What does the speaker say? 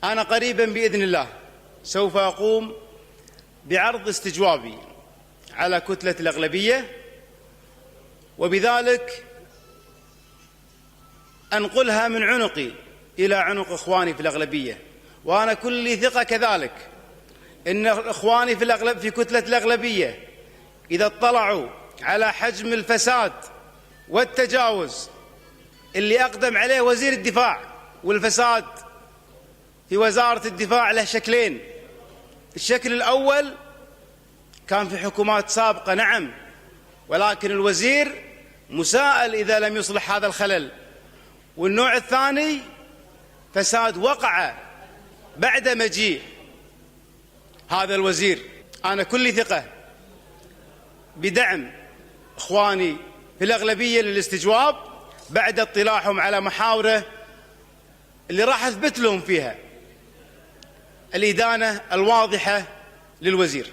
أنا قريبا بإذن الله سوف أقوم بعرض استجوابي على كتلة الأغلبية، وبذلك أنقلها من عنقي إلى عنق إخواني في الأغلبية. وأنا كل ثقة كذلك إن إخواني في كتلة الأغلبية إذا اطلعوا على حجم الفساد والتجاوز اللي أقدم عليه وزير الدفاع، والفساد في وزارة الدفاع له شكلين. الشكل الأول كان في حكومات سابقة، نعم، ولكن الوزير مساءل إذا لم يصلح هذا الخلل. والنوع الثاني فساد وقع بعد مجيء هذا الوزير. أنا كل ثقة بدعم إخواني في الأغلبية للاستجواب بعد اطلاعهم على محاوره اللي راح أثبت لهم فيها الإدانة الواضحة للوزير.